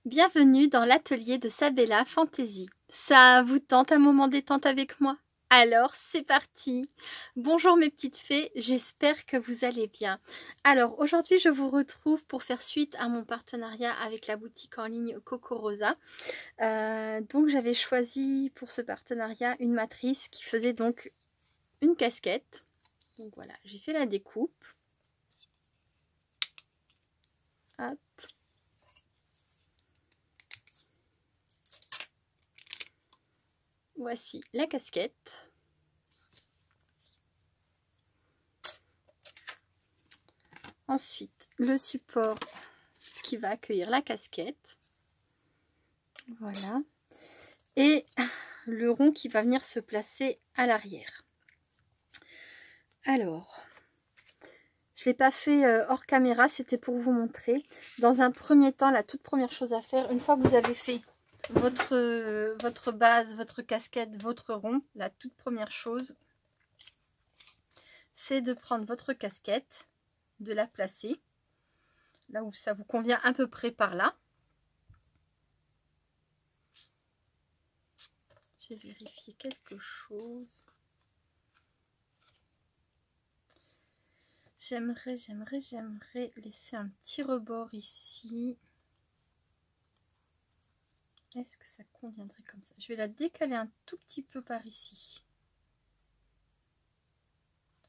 Bienvenue dans l'atelier de Sabella Fantasy. Ça vous tente un moment détente avec moi? Alors c'est parti. Bonjour mes petites fées, j'espère que vous allez bien. Alors aujourd'hui je vous retrouve pour faire suite à mon partenariat avec la boutique en ligne Coco Rosa. Donc j'avais choisi pour ce partenariat une matrice qui faisait donc une casquette. Donc voilà, j'ai fait la découpe. Hop. Voici la casquette. Ensuite, le support qui va accueillir la casquette. Voilà. Et le rond qui va venir se placer à l'arrière. Alors, je ne l'ai pas fait hors caméra, c'était pour vous montrer. Dans un premier temps, la toute première chose à faire, une fois que vous avez fait votre base, votre casquette, votre rond, la toute première chose, c'est de prendre votre casquette, de la placer là où ça vous convient à peu près par là. Je vais vérifier quelque chose. J'aimerais laisser un petit rebord ici. Est-ce que ça conviendrait comme ça? Je vais la décaler un tout petit peu par ici.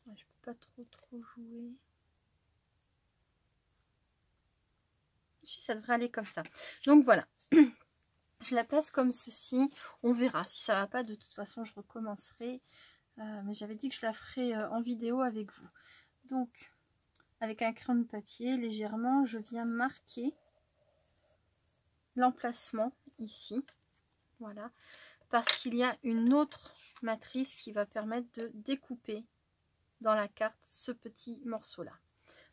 Je ne peux pas trop jouer. Si, ça devrait aller comme ça. Donc voilà. Je la place comme ceci. On verra. Si ça ne va pas, de toute façon, je recommencerai. Mais j'avais dit que je la ferai en vidéo avec vous. Donc, avec un crayon de papier, légèrement, je viens marquer l'emplacement ici. Voilà. Parce qu'il y a une autre matrice qui va permettre de découper dans la carte ce petit morceau là.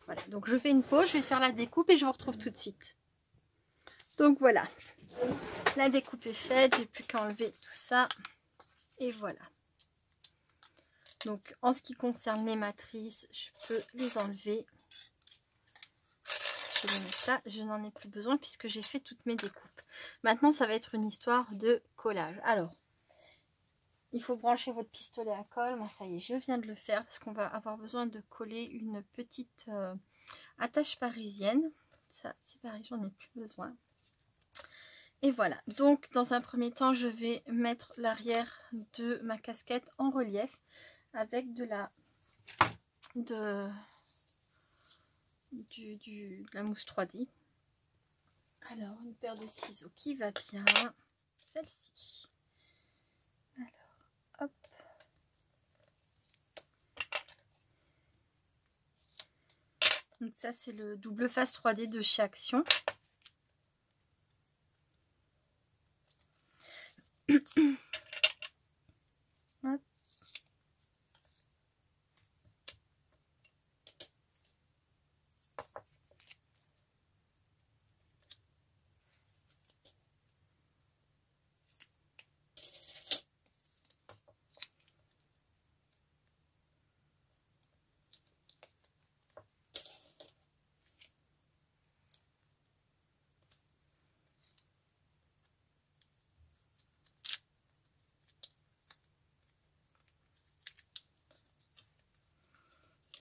Voilà, donc je fais une pause, je vais faire la découpe et je vous retrouve tout de suite. Donc voilà, la découpe est faite, j'ai plus qu'à enlever tout ça et voilà. Donc en ce qui concerne les matrices, je peux les enlever. Je vais mettre ça, je n'en ai plus besoin puisque j'ai fait toutes mes découpes. Maintenant ça va être une histoire de collage. Alors, il faut brancher votre pistolet à colle. Moi, ça y est, je viens de le faire parce qu'on va avoir besoin de coller une petite attache parisienne. Ça, c'est pareil, j'en ai plus besoin. Et voilà. Donc, dans un premier temps, je vais mettre l'arrière de ma casquette en relief avec de la mousse 3D. Alors, une paire de ciseaux qui va bien. Celle-ci. Alors, hop. Donc ça c'est le double face 3D de chez Action. Hop.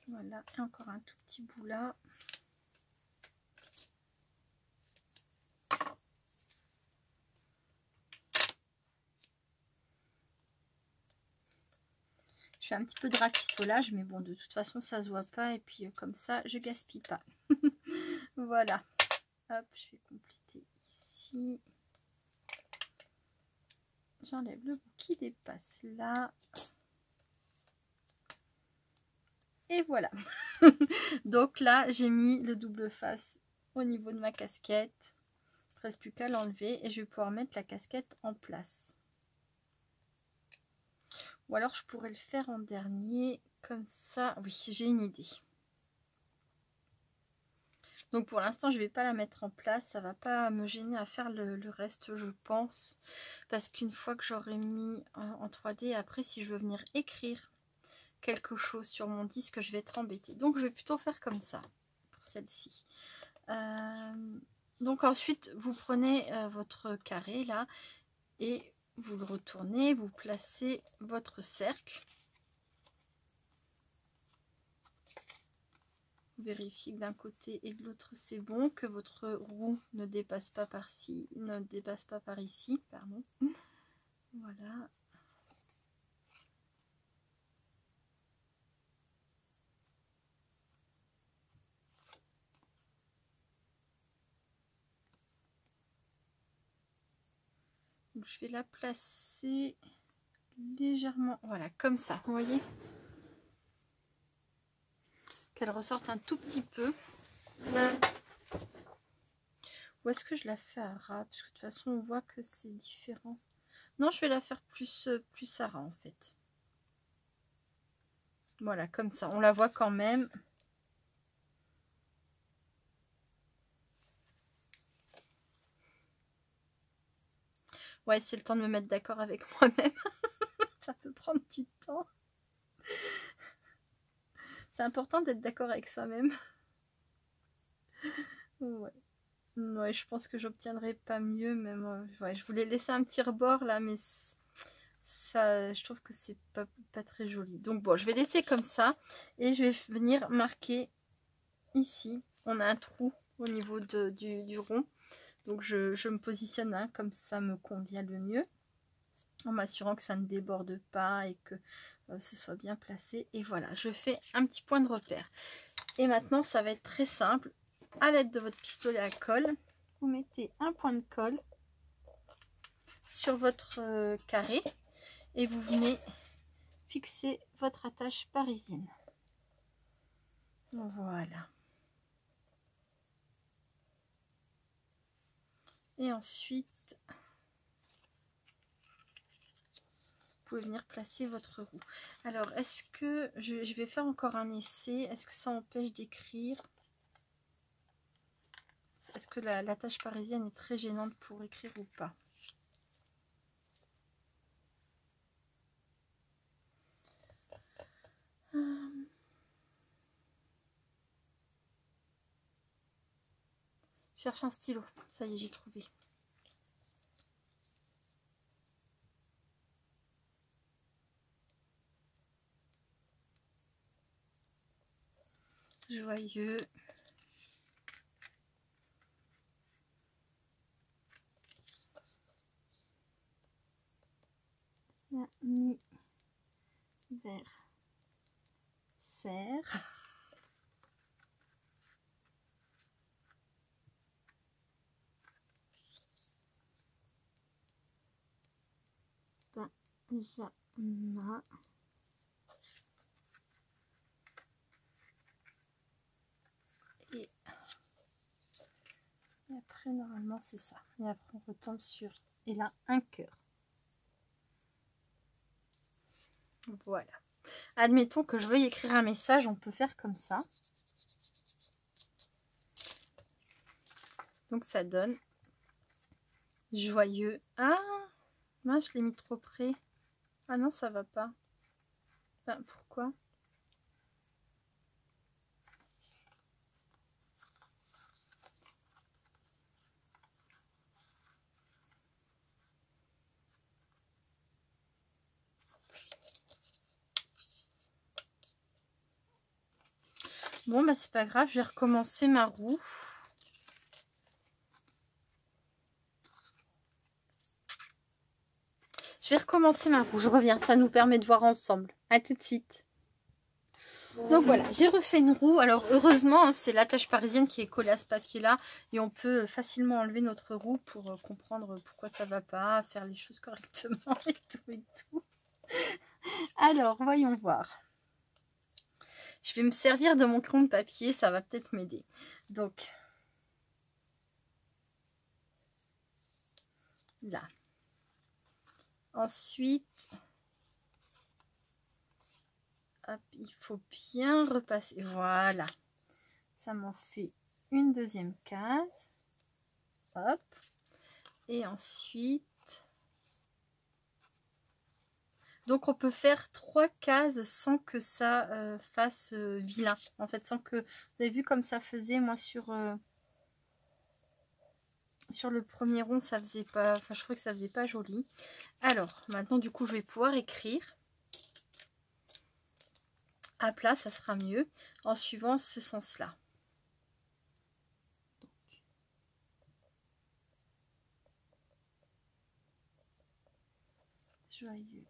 Voilà, et encore un tout petit bout là. Je fais un petit peu de rafistolage, mais bon, de toute façon, ça se voit pas. Et puis, comme ça, je gaspille pas. Voilà. Hop, je vais compléter ici. J'enlève le bout qui dépasse là. Et voilà. Donc là, j'ai mis le double face au niveau de ma casquette. Il ne reste plus qu'à l'enlever et je vais pouvoir mettre la casquette en place. Ou alors je pourrais le faire en dernier, comme ça. Oui, j'ai une idée. Donc pour l'instant, je ne vais pas la mettre en place. Ça ne va pas me gêner à faire le reste, je pense. Parce qu'une fois que j'aurai mis en 3D, après, si je veux venir écrire quelque chose sur mon disque, je vais être embêtée. Donc je vais plutôt faire comme ça, pour celle-ci. Donc ensuite, vous prenez votre carré là et vous le retournez, vous placez votre cercle. Vous vérifiez que d'un côté et de l'autre c'est bon, que votre roue ne dépasse pas par-ci, ne dépasse pas par ici, pardon. Voilà. Donc, je vais la placer légèrement, voilà, comme ça, vous voyez, qu'elle ressorte un tout petit peu. Ou est-ce que je la fais à ras? Parce que de toute façon, on voit que c'est différent. Non, je vais la faire plus à ras, en fait. Voilà, comme ça, on la voit quand même. Ouais, c'est le temps de me mettre d'accord avec moi-même. Ça peut prendre du temps. C'est important d'être d'accord avec soi-même. Ouais. Ouais, je pense que j'obtiendrai pas mieux, mais moi, ouais, je voulais laisser un petit rebord là, mais ça, je trouve que c'est pas très joli. Donc bon, je vais laisser comme ça et je vais venir marquer ici. On a un trou au niveau du rond, donc je me positionne hein, comme ça me convient le mieux, en m'assurant que ça ne déborde pas et que ce soit bien placé. Et voilà, je fais un petit point de repère. Et maintenant, ça va être très simple. À l'aide de votre pistolet à colle, vous mettez un point de colle sur votre carré et vous venez fixer votre attache parisienne. Voilà. Et ensuite, vous pouvez venir placer votre roue. Alors, est-ce que je vais faire encore un essai? Est-ce que ça empêche d'écrire? Est-ce que l'attache parisienne est très gênante pour écrire ou pas? Je cherche un stylo. Ça y est, j'ai trouvé. Joyeux. Anniversaire. Benjamin. Et après, normalement, c'est ça. Et après, on retombe sur... Et là, un cœur. Voilà. Admettons que je veuille écrire un message, on peut faire comme ça. Donc, ça donne joyeux. Ah, mince, je l'ai mis trop près. Ah non, ça va pas. Ben, pourquoi? Bon, bah c'est pas grave, je vais recommencer ma roue. Je vais recommencer ma roue, je reviens, ça nous permet de voir ensemble. À tout de suite. Donc voilà, j'ai refait une roue. Alors heureusement, hein, c'est l'attache parisienne qui est collée à ce papier-là. Et on peut facilement enlever notre roue pour comprendre pourquoi ça va pas, faire les choses correctement et tout et tout. Alors, voyons voir. Je vais me servir de mon crayon de papier, ça va peut-être m'aider. Donc, là. Ensuite, hop, il faut bien repasser. Voilà. Ça m'en fait une deuxième case. Hop. Et ensuite... Donc on peut faire 3 cases sans que ça fasse vilain. En fait, sans que... Vous avez vu comme ça faisait moi sur... sur le premier rond, ça faisait pas, enfin je trouvais que ça faisait pas joli. Alors maintenant du coup je vais pouvoir écrire à plat, ça sera mieux en suivant ce sens-là. Joyeux anniversaire.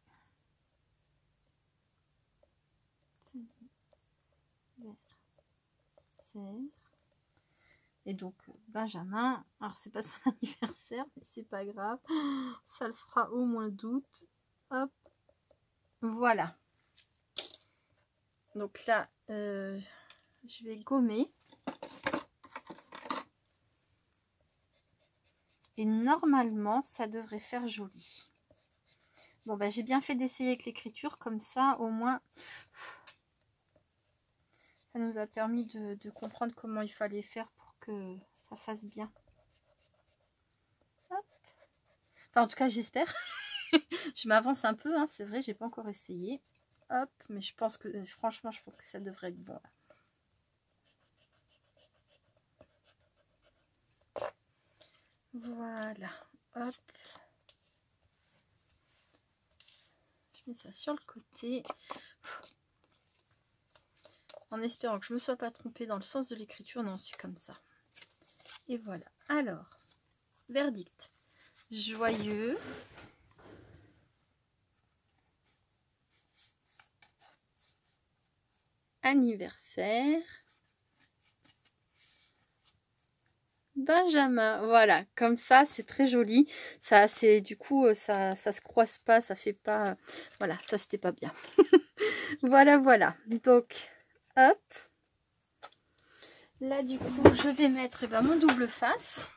Et donc Benjamin, alors c'est pas son anniversaire, mais c'est pas grave, ça le sera au mois d'août. Hop, voilà. Donc là, je vais gommer. Et normalement, ça devrait faire joli. Bon, bah, j'ai bien fait d'essayer avec l'écriture, comme ça, au moins, ça nous a permis de comprendre comment il fallait faire pour que ça fasse bien. Hop. Enfin, en tout cas, j'espère. Je m'avance un peu, hein, c'est vrai, j'ai pas encore essayé. Hop, mais je pense que, franchement, je pense que ça devrait être bon. Là. Voilà, hop. Je mets ça sur le côté. En espérant que je ne me sois pas trompée dans le sens de l'écriture. Non, c'est comme ça. Et voilà. Alors, verdict. Joyeux. Anniversaire. Benjamin, voilà, comme ça c'est très joli, ça c'est du coup ça se croise pas, ça fait pas, voilà, ça c'était pas bien. voilà, donc hop, là du coup je vais mettre mon double face,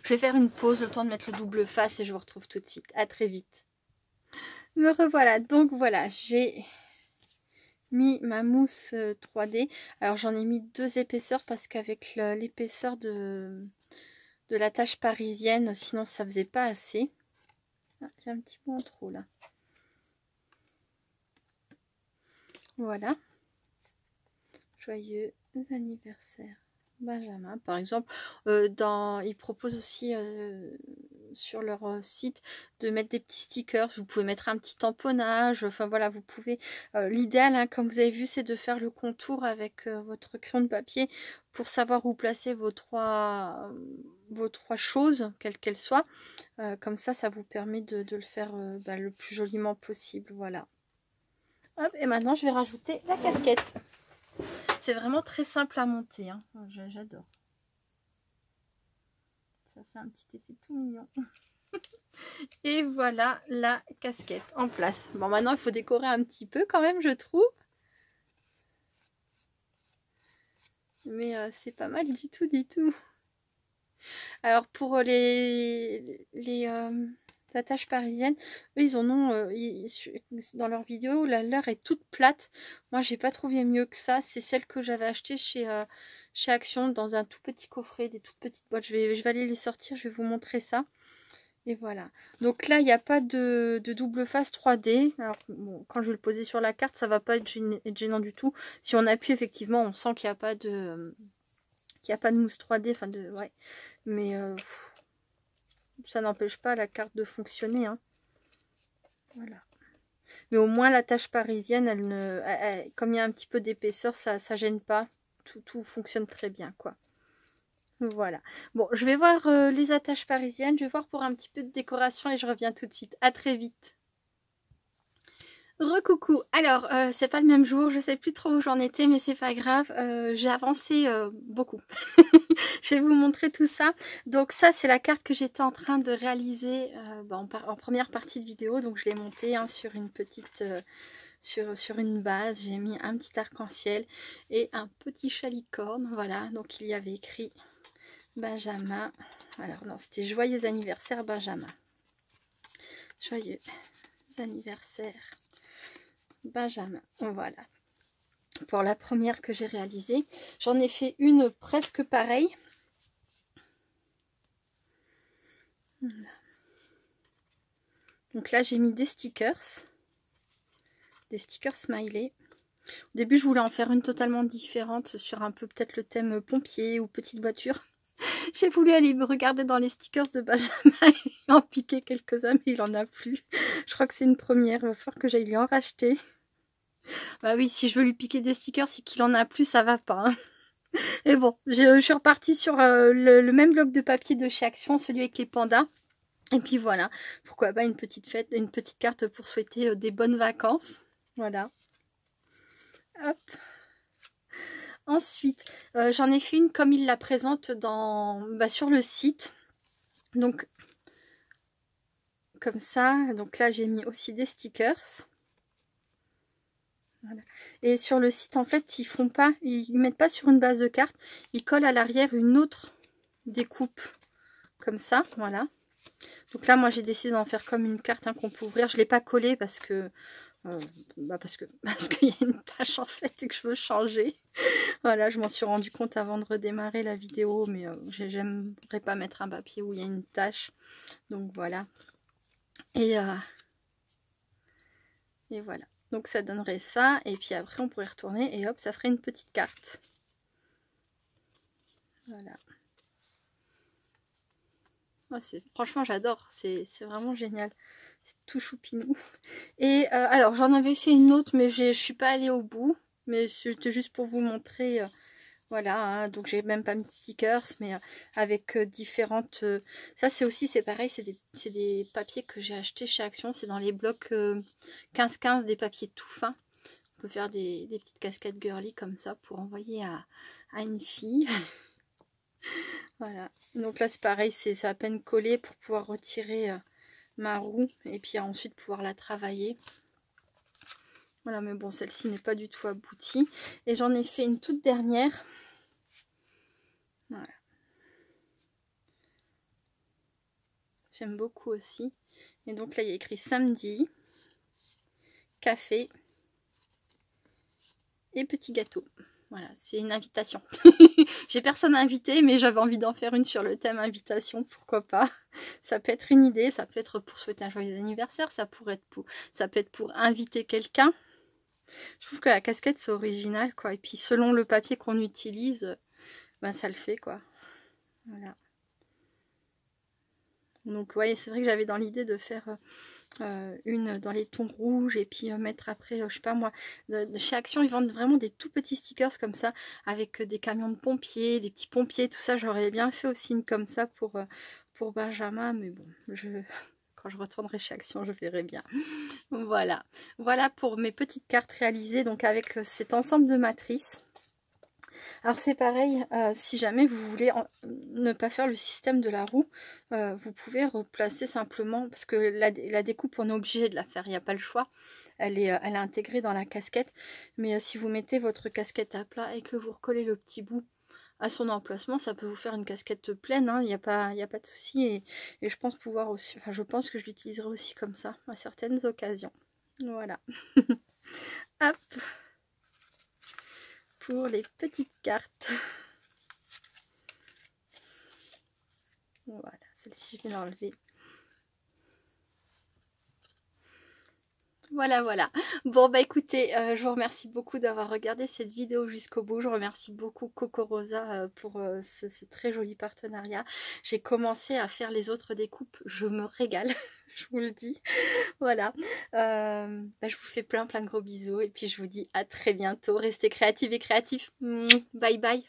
je vais faire une pause, le temps de mettre le double face et je vous retrouve tout de suite, à très vite. Me revoilà, donc voilà, j'ai mis ma mousse 3D, alors j'en ai mis 2 épaisseurs parce qu'avec l'épaisseur de la tache parisienne, sinon ça faisait pas assez. Ah, j'ai un petit peu en trop là. Voilà. Joyeux anniversaire Benjamin. Par exemple, ils proposent aussi sur leur site de mettre des petits stickers. Vous pouvez mettre un petit tamponnage. Enfin voilà, vous pouvez. L'idéal, hein, comme vous avez vu, c'est de faire le contour avec votre crayon de papier pour savoir où placer vos trois choses, quelles qu'elles soient. Comme ça vous permet de le faire le plus joliment possible. Voilà. Hop, et maintenant je vais rajouter la casquette. C'est vraiment très simple à monter, hein. J'adore. Ça fait un petit effet tout mignon. Et voilà la casquette en place. Bon, maintenant il faut décorer un petit peu quand même, je trouve. Mais c'est pas mal du tout. Alors pour les attaches parisiennes, eux ils en ont dans leur vidéo, leur est toute plate. Moi j'ai pas trouvé mieux que ça. C'est celle que j'avais achetée chez Action dans un tout petit coffret, des toutes petites boîtes. Je vais aller les sortir, je vais vous montrer ça. Et voilà. Donc là il n'y a pas de double face 3D. Alors bon, quand je vais le poser sur la carte, ça va pas être gênant du tout. Si on appuie, effectivement, on sent qu'il n'y a pas de mousse 3D, enfin ouais. Mais ça n'empêche pas la carte de fonctionner, hein. Voilà. Mais au moins la tache parisienne, comme il y a un petit peu d'épaisseur, ça gêne pas. Tout fonctionne très bien, quoi. Voilà. Bon, je vais voir les attaches parisiennes. Je vais voir pour un petit peu de décoration et je reviens tout de suite. À très vite. Recoucou, alors c'est pas le même jour, je sais plus trop où j'en étais, mais c'est pas grave, j'ai avancé beaucoup. Je vais vous montrer tout ça. Donc ça c'est la carte que j'étais en train de réaliser en première partie de vidéo, donc je l'ai montée sur une petite sur une base. J'ai mis un petit arc-en-ciel et un petit chalicorne, voilà, donc il y avait écrit Benjamin. Alors non, c'était joyeux anniversaire Benjamin, joyeux anniversaire Benjamin. Voilà, pour la première que j'ai réalisée. J'en ai fait une presque pareille. Voilà. Donc là j'ai mis des stickers smiley. Au début je voulais en faire une totalement différente sur un peu peut-être le thème pompier ou petite voiture. J'ai voulu aller me regarder dans les stickers de Benjamin et en piquer quelques-uns, mais il en a plus. Je crois que c'est une première. Il va falloir que j'aille lui en racheter. Bah oui, si je veux lui piquer des stickers, c'est qu'il en a plus, ça va pas. Hein. Et bon, je suis repartie sur le même bloc de papier de chez Action, celui avec les pandas. Et puis voilà, pourquoi pas une petite fête, une petite carte pour souhaiter des bonnes vacances. Voilà. Hop. Ensuite, j'en ai fait une comme il la présente sur le site. Donc, comme ça. Donc là, j'ai mis aussi des stickers. Voilà. Et sur le site, en fait, ils mettent pas sur une base de carte. Ils collent à l'arrière une autre découpe. Comme ça, voilà. Donc là, moi, j'ai décidé d'en faire comme une carte qu'on peut ouvrir. Je ne l'ai pas collée parce que... parce qu'il y a une tâche en fait et que je veux changer. Voilà, je m'en suis rendu compte avant de redémarrer la vidéo, mais j'aimerais pas mettre un papier où il y a une tâche. Donc voilà. Et voilà. Donc ça donnerait ça. Et puis après, on pourrait retourner et hop, ça ferait une petite carte. Voilà. Oh, franchement, j'adore. C'est vraiment génial. C'est tout choupinou. Et alors, j'en avais fait une autre, mais je suis pas allée au bout. Mais c'était juste pour vous montrer. Voilà, hein, donc j'ai même pas mis de stickers, mais avec différentes... ça, c'est pareil, c'est des papiers que j'ai achetés chez Action. C'est dans les blocs 15-15, des papiers tout fins. On peut faire des petites casquettes girly comme ça pour envoyer à une fille. Voilà, donc là c'est pareil, c'est à peine collé pour pouvoir retirer ma roue et puis ensuite pouvoir la travailler. Voilà, mais bon, celle-ci n'est pas du tout aboutie. Et j'en ai fait une toute dernière. Voilà. J'aime beaucoup aussi. Et donc là, il y a écrit samedi, café et petit gâteau. Voilà, c'est une invitation. J'ai personne invité, mais j'avais envie d'en faire une sur le thème invitation, pourquoi pas. Ça peut être une idée, ça peut être pour souhaiter un joyeux anniversaire, ça peut être pour inviter quelqu'un. Je trouve que la casquette, c'est original, quoi. Et puis, selon le papier qu'on utilise, ben, ça le fait, quoi. Voilà. Donc, ouais, c'est vrai que j'avais dans l'idée de faire une dans les tons rouges et puis mettre après, je sais pas moi, de chez Action, ils vendent vraiment des tout petits stickers comme ça, avec des camions de pompiers, des petits pompiers, tout ça. J'aurais bien fait aussi une comme ça pour Benjamin, mais bon, quand je retournerai chez Action, je verrai bien. Voilà, voilà pour mes petites cartes réalisées, donc avec cet ensemble de matrices. Alors c'est pareil, si jamais vous voulez ne pas faire le système de la roue, vous pouvez replacer simplement, parce que la découpe on est obligé de la faire, il n'y a pas le choix, elle est intégrée dans la casquette, mais si vous mettez votre casquette à plat et que vous recollez le petit bout à son emplacement, ça peut vous faire une casquette pleine, hein, il n'y a pas de souci, et je pense pouvoir aussi, enfin je pense que je l'utiliserai aussi comme ça à certaines occasions. Voilà. Hop, pour les petites cartes. Voilà, celle-ci je vais l'enlever. Voilà, voilà. Bon, bah écoutez, je vous remercie beaucoup d'avoir regardé cette vidéo jusqu'au bout. Je remercie beaucoup Coco Rosa pour ce très joli partenariat. J'ai commencé à faire les autres découpes. Je me régale, je vous le dis. Voilà. Bah, je vous fais plein de gros bisous. Et puis je vous dis à très bientôt. Restez créatifs et créatifs. Bye bye.